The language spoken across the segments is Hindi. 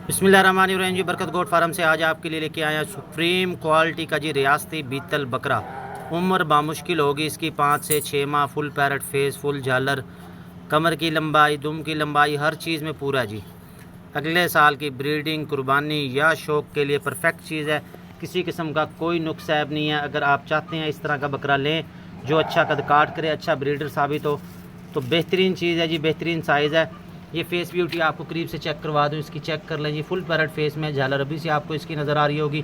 बिस्मिल्लाहिर्रहमानिर्रहीम जी। बरकत गोट फार्म से आज आपके लिए लेके आया सुप्रीम क्वालिटी का जी रियासती बीतल बकरा। उम्र बामुश्किल होगी इसकी 5 से 6 माह। फुल पैरट फेस, फुल झालर, कमर की लंबाई, दुम की लंबाई, हर चीज़ में पूरा जी। अगले साल की ब्रीडिंग, कुर्बानी या शौक के लिए परफेक्ट चीज़ है। किसी किस्म का कोई नुक्स ऐब नहीं है। अगर आप चाहते हैं इस तरह का बकरा लें जो अच्छा कद काट करे, अच्छा ब्रीडर साबित हो, तो बेहतरीन चीज़ है जी, बेहतरीन साइज़ है। ये फेस ब्यूटी आपको करीब से चेक करवा दूँ, इसकी चेक कर लें जी। फुल पैरट फेस में झालर अभी से आपको इसकी नज़र आ रही होगी।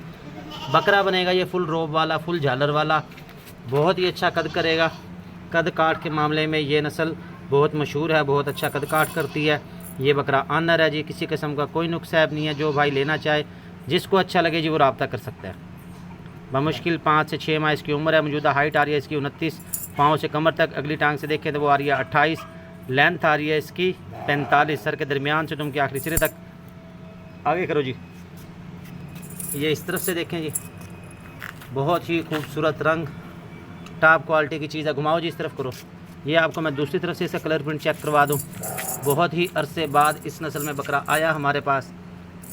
बकरा बनेगा ये फुल रोब वाला, फुल झालर वाला, बहुत ही अच्छा कद करेगा। कद काट के मामले में ये नस्ल बहुत मशहूर है, बहुत अच्छा कद काट करती है। ये बकरा आनर है जी, किसी किस्म का कोई नुक्स ऐब नहीं है। जो भाई लेना चाहे, जिसको अच्छा लगे जी, वो रब्ता कर सकता है। बमुश्किल 5 से 6 माह इसकी उम्र है। मौजूदा हाइट आ रही है इसकी 29, पाँव से कमर तक। अगली टांग से देखें तो वो आ रही है 28। लेंथ आ रही है इसकी 45। सर के दरमियान से तुम के आखिरी सिरे तक। आगे करो जी। ये इस तरफ से देखें जी, बहुत ही खूबसूरत रंग, टॉप क्वालिटी की चीज़ है। घुमाओ जी, इस तरफ करो। ये आपको मैं दूसरी तरफ से इसका कलर प्रिंट चेक करवा दूँ। बहुत ही अरसे बाद इस नस्ल में बकरा आया हमारे पास।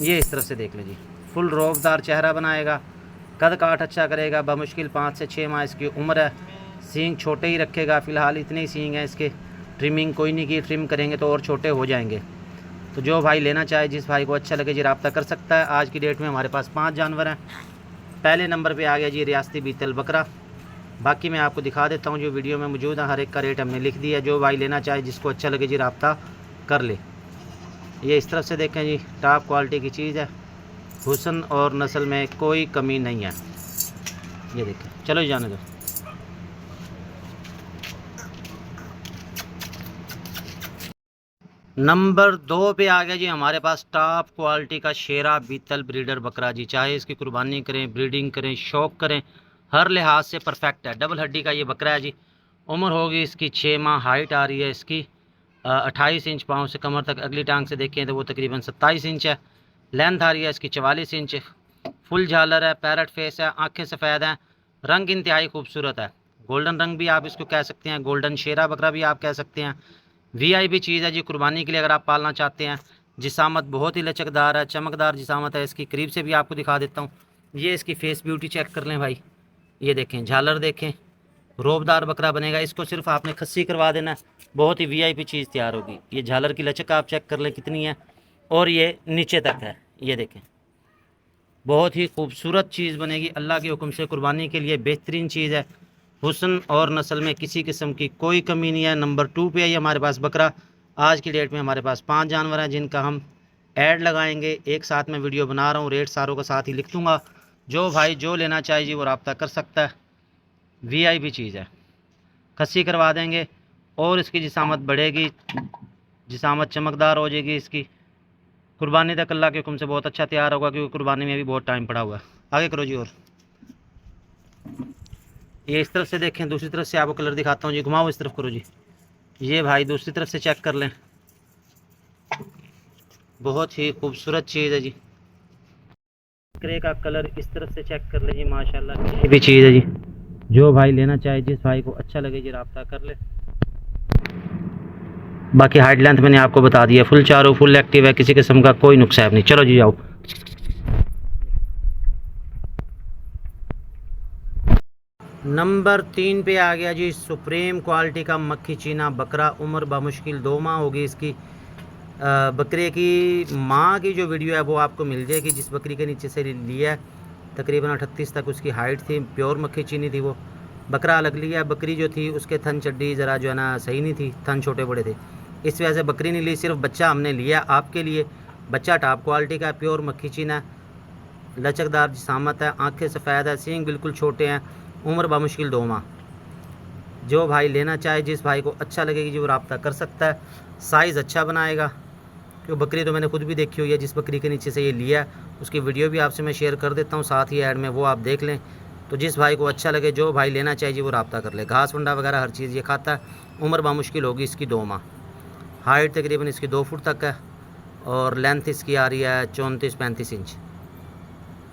ये इस तरफ से देख लीजिए, फुल रोबदार चेहरा बनाएगा, कद काठ अच्छा करेगा। बमुश्किल 5 से 6 माह इसकी उम्र है। सींग छोटे ही रखेगा, फ़िलहाल इतने ही सींग हैं इसके। ट्रिमिंग कोई नहीं की, ट्रिम करेंगे तो और छोटे हो जाएंगे। तो जो भाई लेना चाहे, जिस भाई को अच्छा लगे जी, रब्ता कर सकता है। आज की डेट में हमारे पास 5 जानवर हैं। पहले नंबर पे आ गया जी रियासती बीतल बकरा। बाकी मैं आपको दिखा देता हूँ जो वीडियो में मौजूद है। हर एक का रेट हमने लिख दिया। जो भाई लेना चाहे, जिसको अच्छा लगे जी, रब्ता कर ले। ये इस तरफ से देखें जी, टॉप क्वालिटी की चीज़ है। हुस्न और नस्ल में कोई कमी नहीं है। ये देखें, चलो जी, जाने दो। नंबर 2 पे आ गया जी हमारे पास टॉप क्वालिटी का शेरा बीतल ब्रीडर बकरा जी। चाहे इसकी कुर्बानी करें, ब्रीडिंग करें, शौक करें, हर लिहाज से परफेक्ट है। डबल हड्डी का ये बकरा है जी। उम्र होगी इसकी 6 माह। हाइट आ रही है इसकी 28 इंच। पाँव से कमर तक। अगली टांग से देखें तो वो तकरीबन 27 इंच है। लेंथ आ रही है इसकी 44 इंच। फुल झालर है, पैरट फेस है, आंखें सफ़ेद हैं, रंग इंतहाई खूबसूरत है। गोल्डन रंग भी आप इसको कह सकते हैं, गोल्डन शेरा बकरा भी आप कह सकते हैं। वीआईपी चीज़ है जी, कुर्बानी के लिए अगर आप पालना चाहते हैं। जिसामत बहुत ही लचकदार है, चमकदार जिसामत है इसकी। करीब से भी आपको दिखा देता हूँ। ये इसकी फेस ब्यूटी चेक कर लें भाई। ये देखें, झालर देखें, रोबदार बकरा बनेगा। इसको सिर्फ आपने खस्सी करवा देना है, बहुत ही वीआईपी चीज़ तैयार होगी। ये झालर की लचक आप चेक कर लें कितनी है, और ये नीचे तक है। ये देखें, बहुत ही खूबसूरत चीज़ बनेगी। अल्लाह के हुक्म से कुर्बानी के लिए बेहतरीन चीज़ है। हुस्न और नस्ल में किसी किस्म की कोई कमी नहीं है। नंबर 2 पे है ये हमारे पास बकरा। आज की डेट में हमारे पास 5 जानवर हैं जिनका हम ऐड लगाएंगे। एक साथ में वीडियो बना रहा हूँ, रेट सारों का साथ ही लिख दूँगा। जो भाई जो लेना चाहिए जी, वो रब्ता कर सकता है। वीआईपी चीज़ है, खस्सी करवा देंगे और इसकी जिसामत बढ़ेगी, जिसामत चमकदार हो जाएगी इसकी। कुर्बानी तक अल्लाह के हुक्म से बहुत अच्छा तैयार होगा, क्योंकि कुर्बानी में भी बहुत टाइम पड़ा हुआ है। आगे करो जी। और ये इस तरफ से देखें, दूसरी तरफ से आपको कलर दिखाता हूँ जी। घुमाओ, इस तरफ करो जी। ये भाई दूसरी तरफ से चेक कर लें, बहुत ही खूबसूरत चीज़ है जी। बकरे का कलर इस तरफ से चेक कर ले जी, माशाल्लाह की भी चीज़ है जी। जो भाई लेना चाहे, जिस भाई को अच्छा लगे जी, रब्ता कर ले। बाकी हाइट लेंथ मैंने आपको बता दिया। फुल चारों, फुल एक्टिव है, किसी किस्म का कोई नुकसान नहीं। चलो जी, जाओ। नंबर 3 पे आ गया जी सुप्रीम क्वालिटी का मक्खी चीना बकरा। उम्र बामुश्किल 2 माह होगी इसकी। बकरे की माँ की जो वीडियो है वो आपको मिल जाएगी, जिस बकरी के नीचे से लिया है। तकरीबन 38 तक उसकी हाइट थी। प्योर मक्खी चीनी थी वो। बकरा अलग लिया। बकरी जो थी उसके थन चड्डी ज़रा जो है ना सही नहीं थी, थन छोटे बड़े थे, इस वजह से बकरी नहीं ली। सिर्फ बच्चा हमने लिया आपके लिए। बच्चा टॉप क्वालिटी का, प्योर मक्खी चीना, लचकदार जिसामत है, आंखें सफ़ेद है, सींग बिल्कुल छोटे हैं। उम्र बामुश्किल 2 माह। जो भाई लेना चाहे, जिस भाई को अच्छा लगेगी जी, वो रब्ता कर सकता है। साइज़ अच्छा बनाएगा, क्योंकि बकरी तो मैंने खुद भी देखी हुई है। जिस बकरी के नीचे से ये लिया है उसकी वीडियो भी आपसे मैं शेयर कर देता हूँ साथ ही ऐड में, वो आप देख लें। तो जिस भाई को अच्छा लगे, जो भाई लेना चाहिए जी, वो रब्ता कर ले। घास वंडा वगैरह हर चीज़ ये खाता है। उम्र बामुश्किल होगी इसकी 2 माह। हाइट तकरीबन इसकी 2 फुट तक है, और लेंथ इसकी आ रही है 34-35 इंच।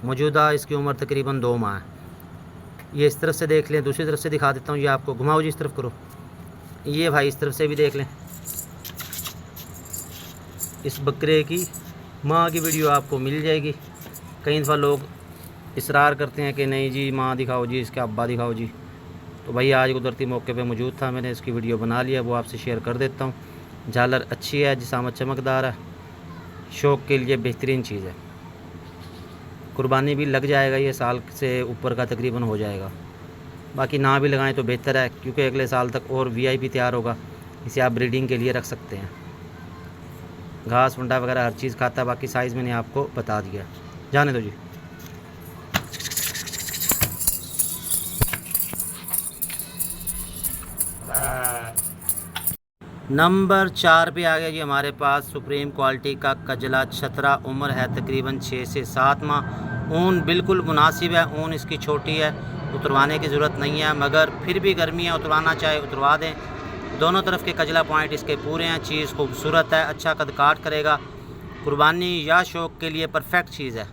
मौजूदा इसकी उम्र तकरीबन 2 माह है। ये इस तरफ से देख लें, दूसरी तरफ से दिखा देता हूँ। ये आपको घुमाओ जी, इस तरफ करो। ये भाई इस तरफ से भी देख लें। इस बकरे की माँ की वीडियो आपको मिल जाएगी। कई दफ़ा लोग इसरार करते हैं कि नहीं जी माँ दिखाओ जी, इसके अब्बा दिखाओ जी, तो भाई आज कुदरती मौके पे मौजूद था, मैंने इसकी वीडियो बना लिया, वो आपसे शेयर कर देता हूँ। झालर अच्छी है, जिसामत चमकदार है, शौक़ के लिए बेहतरीन चीज़ है। कुर्बानी भी लग जाएगा, ये साल से ऊपर का तकरीबन हो जाएगा। बाकी ना भी लगाएं तो बेहतर है, क्योंकि अगले साल तक और वीआईपी तैयार होगा। इसे आप ब्रीडिंग के लिए रख सकते हैं। घास वंडा वगैरह हर चीज़ खाता है। बाकी साइज़ मैंने आपको बता दिया, जाने दो जी। नंबर 4 पे आ गया जी हमारे पास सुप्रीम क्वालिटी का कजला छतरा। उम्र है तकरीबन 6 से 7 माह। ऊन बिल्कुल मुनासिब है, ऊन इसकी छोटी है, उतरवाने की ज़रूरत नहीं है, मगर फिर भी गर्मी है, उतरवाना चाहे उतरवा दें। दोनों तरफ के कजला पॉइंट इसके पूरे हैं। चीज़ खूबसूरत है, अच्छा कद काट करेगा। कुर्बानी या शौक़ के लिए परफेक्ट चीज़ है।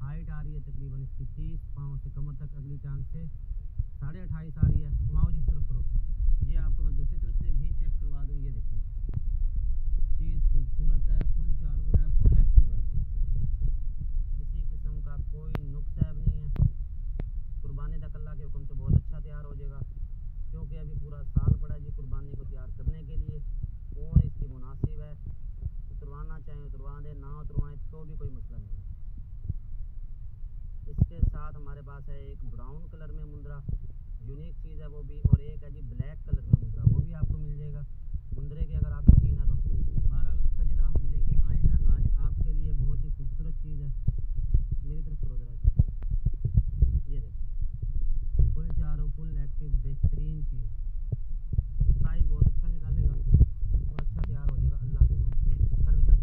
हाइट आ रही है तकरीबन इसकी 30 पाँव से कमर तक, अगली टांग से 28.5 आ रही है। घुमाओ जिस तरफ करो, ये आपको मैं दूसरी तरफ से भी चेक करवा दूँ। ये देखिए चीज़ खूबसूरत है, फुल चारू है, फुल एक्टिव है, किसी किस्म का कोई नुक्स ऐब नहीं है। कुर्बानी तक अल्लाह के हुक्म से बहुत अच्छा तैयार हो जाएगा, क्योंकि अभी पूरा साल पड़ा जी कुर्बानी को तैयार करने के लिए। ऊन इसकी मुनासिब है, उतरवाना चाहें उतरवा दें, ना उतरवाएँ तो भी कोई मसला नहीं है। इसके साथ हमारे पास है एक ब्राउन कलर में मुंद्रा, यूनिक चीज़ है वो भी, और एक है जी ब्लैक कलर में मुंद्रा, वो भी आपको मिल जाएगा। मुंद्रे के अगर आप शौकीन है तो बहरहाल कजला हम लेके आए हैं आज आपके लिए। बहुत ही खूबसूरत चीज़ है। मेरी तरफ करो जरा, ये देखिए फुल चारों, फुल एक्टिव, बेहतरीन चीज़। साइज़ बहुत अच्छा निकालेगा और अच्छा तैयार हो जाएगा अल्लाह के हुक्म। चल भी चल,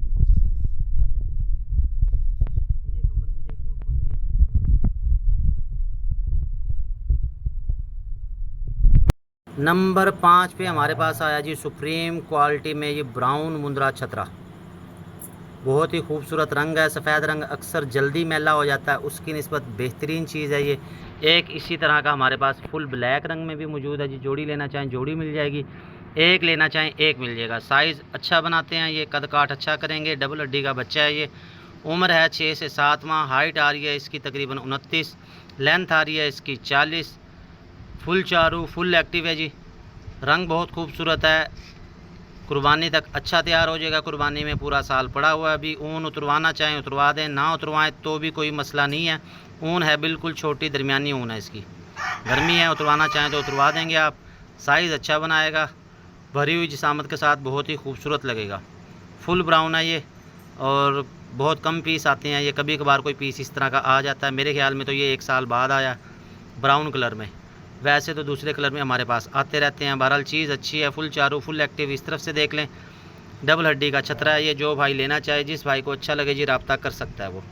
ये कमर भी देख लो ऊपर से, ये नंबर 5 पे हमारे पास आया जी सुप्रीम क्वालिटी में ये ब्राउन मुंद्रा छतरा। बहुत ही खूबसूरत रंग है। सफ़ेद रंग अक्सर जल्दी मैला हो जाता है, उसकी निस्बत बेहतरीन चीज़ है ये। एक इसी तरह का हमारे पास फुल ब्लैक रंग में भी मौजूद है जी। जोड़ी लेना चाहें जोड़ी मिल जाएगी, एक लेना चाहें एक मिल जाएगा। साइज़ अच्छा बनाते हैं ये, कद काट अच्छा करेंगे। डबल हड्डी का बच्चा है ये। उम्र है 6 से 7 माह। हाइट आ रही है इसकी तकरीबन 29, लेंथ आ रही है इसकी 40। फुल चारू, फुल एक्टिव है जी। रंग बहुत खूबसूरत है। कुर्बानी तक अच्छा तैयार हो जाएगा। कुर्बानी में पूरा साल पड़ा हुआ है अभी। ऊन उतरवाना चाहें उतरवा दें, ना उतरवाएं तो भी कोई मसला नहीं है। ऊन है बिल्कुल छोटी दरमियानी ऊन है इसकी। गर्मी है, उतरवाना चाहें तो उतरवा देंगे आप। साइज़ अच्छा बनाएगा, भरी हुई जिसामत के साथ बहुत ही खूबसूरत लगेगा। फुल ब्राउन है ये, और बहुत कम पीस आते हैं ये, कभी कभार कोई पीस इस तरह का आ जाता है। मेरे ख्याल में तो ये 1 साल बाद आया ब्राउन कलर में, वैसे तो दूसरे कलर में हमारे पास आते रहते हैं। बहरहाल चीज़ अच्छी है, फुल चारू, फुल एक्टिव। इस तरफ से देख लें, डबल हड्डी का छतरा है ये। जो भाई लेना चाहे, जिस भाई को अच्छा लगे जी, रब्ता कर सकता है वो।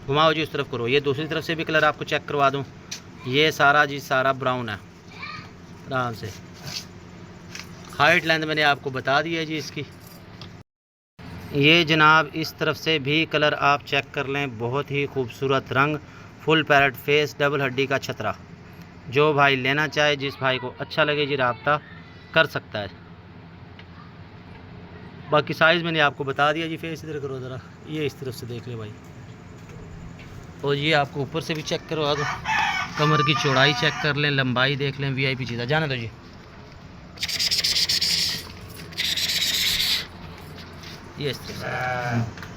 घुमाओ जी उस तरफ करो, ये दूसरी तरफ से भी कलर आपको चेक करवा दूँ। ये सारा जी सारा ब्राउन है आराम से। हाइट लेंथ मैंने आपको बता दी है जी इसकी। ये जनाब इस तरफ से भी कलर आप चेक कर लें, बहुत ही खूबसूरत रंग, फुल पैरेट फेस, डबल हड्डी का छतरा। जो भाई लेना चाहे, जिस भाई को अच्छा लगे जी, रब्ता कर सकता है। बाकी साइज़ मैंने आपको बता दिया जी। फेस इधर करो ज़रा, ये इस तरफ से देख ले भाई, और ये आपको ऊपर से भी चेक करवा दो। कमर की चौड़ाई चेक कर लें, लंबाई देख लें, वीआईपी चीज़ है। जाने दो जी, ये इस तरह से।